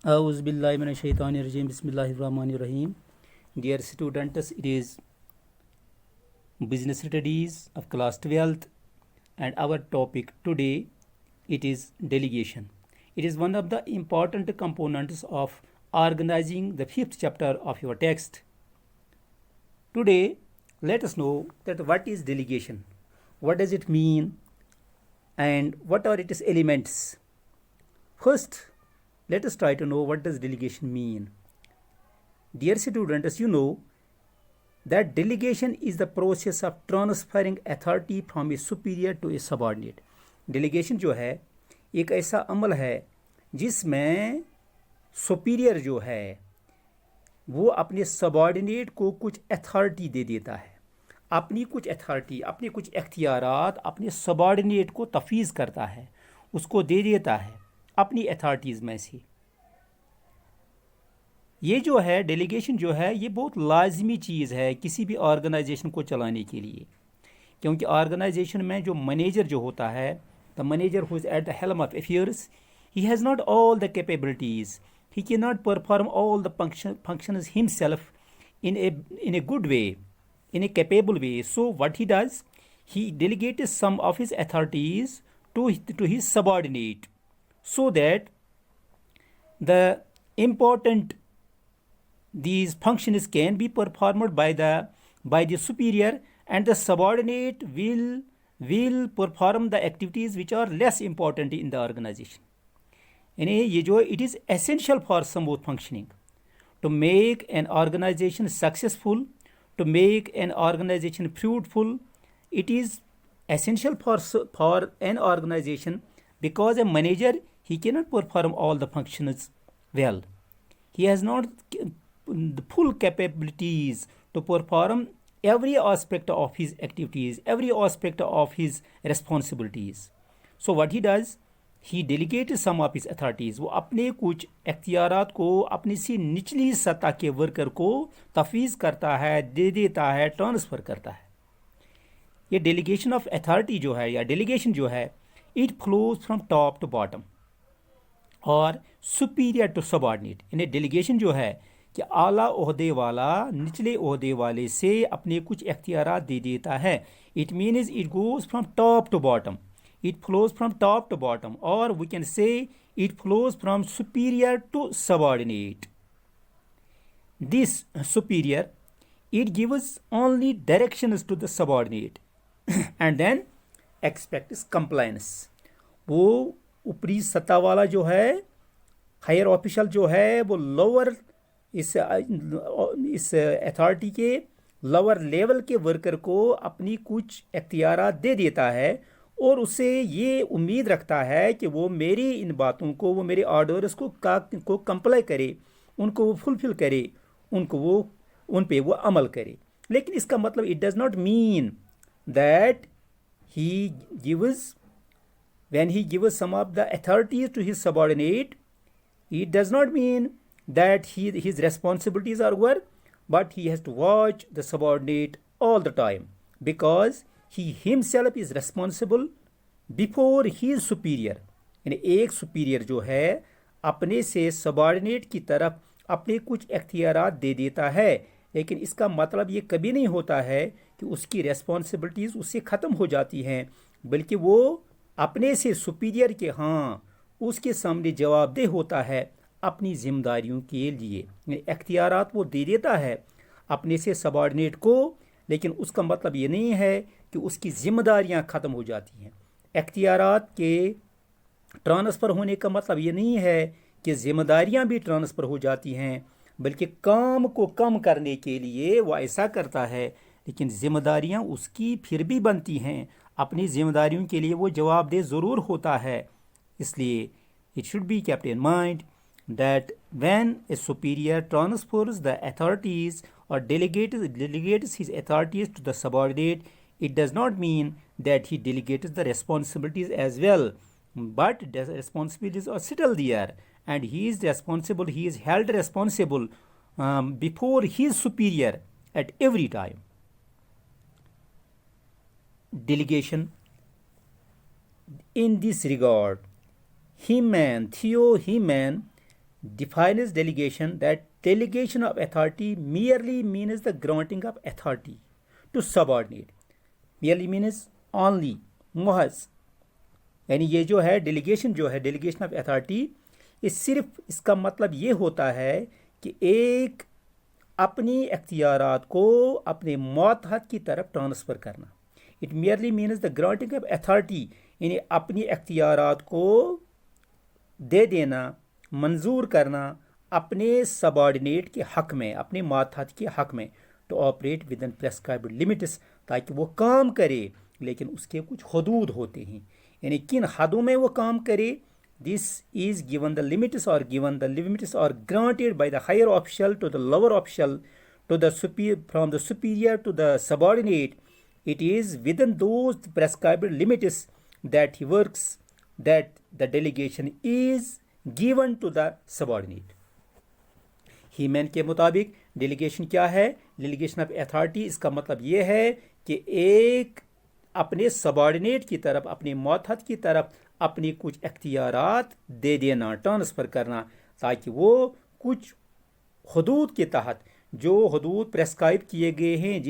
Auzubillahiminash-shaytanir-rajim. Bismillahir-rahmanir-rahim. Dear students, it is business studies of class 12th, and our topic today it is delegation. It is one of the important components of organizing the fifth chapter of your text. Today, let us know that what is delegation, what does it mean, and what are its elements. First, let us try to know what does delegation mean. Dear students, you know that delegation is the process of transferring authority from a superior to a subordinate. Delegation जो है एक ऐसा अमल है जिसमें superior जो है वो अपने सबॉर्डिनेट को कुछ अथॉरिटी दे देता है, अपनी कुछ अथॉरिटी, अपने कुछ इख्तियारात अपने सबॉर्डिनेट को तफवीज़ करता है, उसको दे देता है अपनी अथॉरिटीज़ में से। ये जो है डेलीगेशन जो है ये बहुत लाजमी चीज़ है किसी भी ऑर्गेनाइजेशन को चलाने के लिए, क्योंकि ऑर्गेनाइजेशन में जो मैनेजर जो होता है, the manager who is at the helm of affairs, he has not all the capabilities, he cannot perform all the functions himself in a good way, in a capable way. So what he does, he delegates some of his authorities to his subordinate, so that the important these functions can be performed by the superior, and the subordinate will perform the activities which are less important in the organization. यानी ये जो it is essential for smooth functioning, to make an organization successful, to make an organization fruitful. It is essential for an organization because a manager, he cannot perform all the functions well. He has not the full capabilities to perform every aspect of his activities, every aspect of his responsibilities. So what he does, he delegates some of his authorities. वो अपने कुछ इख्तियारात को अपनी सी निचली सतह के worker को तफवीज़ करता है, दे देता है, ट्रांसफ़र करता है. ये डेलीगेशन ऑफ अथॉरिटी जो है या डेलीगेशन जो है, it flows from top to bottom और सुपीरियर टू सबऑर्डिनेट. यानी डेलीगेशन जो है कि आला ओहदे वाला निचले ओहदे वाले से अपने कुछ इख्तियारात दे देता है. It means it goes from top to bottom, it flows from top to bottom, or we can say it flows from superior to subordinate. This superior, it gives only directions to the subordinate and then expects compliance. वो ऊपरी सत्ता वाला जो है, higher official जो है, वो lower इस अथॉरिटी के लोअर लेवल के वर्कर को अपनी कुछ इख्तियारात दे देता है और उससे ये उम्मीद रखता है कि वो मेरी इन बातों को, वो मेरे ऑर्डर्स को कंप्लाई करे, उनको वो फुलफिल करे, उन पे वो अमल करे. लेकिन इसका मतलब it does not mean that he gives, when he gives some of the authorities to his subordinate, it does not mean that his responsibilities are over, but he has to watch the subordinate all the time, because he himself is responsible before his superior. यानी एक superior जो है अपने से subordinate की तरफ अपने कुछ इख्तियारात दे देता है, लेकिन इसका मतलब ये कभी नहीं होता है कि उसकी रेस्पॉन्सिबिलिटीज़ उससे ख़त्म हो जाती हैं, बल्कि वो अपने से सुपीरियर के उसके सामने जवाबदेह होता है अपनी जिम्मेदारियों के लिए. इख्तियारात वो दे देता है अपने से सबॉर्डिनेट को, लेकिन उसका मतलब ये नहीं है कि उसकी ज़िम्मेदारियां ख़त्म हो जाती हैं. इख्तियारात के ट्रांसफ़र होने का मतलब ये नहीं है कि ज़िम्मेदारियां भी ट्रांसफ़र हो जाती हैं, बल्कि काम को कम करने के लिए वो ऐसा करता है, लेकिन ज़िम्मेदारियां उसकी फिर भी बनती हैं. अपनी ज़िम्मेदारियों के लिए वो जवाबदेह ज़रूर होता है. इसलिए it should be kept in mind that when a superior transfers the authorities or delegates his authorities to the subordinate, it does not mean that he delegates the responsibilities as well, but the responsibilities are still there, and he is held responsible before his superior at every time. Delegation in this regard, Theo Heman defines delegation that delegation of authority merely means the granting of authority to subordinate. merely means only, महज, यानी ये जो है delegation जो है, delegation of authority, ये सिर्फ इसका मतलब ये होता है कि एक अपनी अख्तियारात को अपने मातहत की तरफ ट्रांसफ़र करना. It merely means the granting of authority, यानी अपनी अख्तियारात को दे देना, मंजूर करना अपने सबॉर्डिनेट के हक़ में, अपने मातहत के हक़ में, to operate within prescribed limits, ताकि वो काम करे, लेकिन उसके कुछ हदूद होते हैं, यानी किन हदों में वो काम करे. This is given the limits और गिवन द लिमिट्स और granted by the higher official to the lower official to the from the superior to the subordinate. It is within those prescribed limits that he works, that the delegation is given to the subordinate. Haimann के मुताबिक delegation क्या है? Delegation of authority, इसका मतलब ये है कि एक अपने सबॉर्डिनेट की तरफ, अपने मातहत की तरफ अपनी कुछ अख्तियारात दे देना, ट्रांसफ़र करना, ताकि वो कुछ हदूद के तहत, जो हदूद प्रेस्क्राइब किए गए हैं,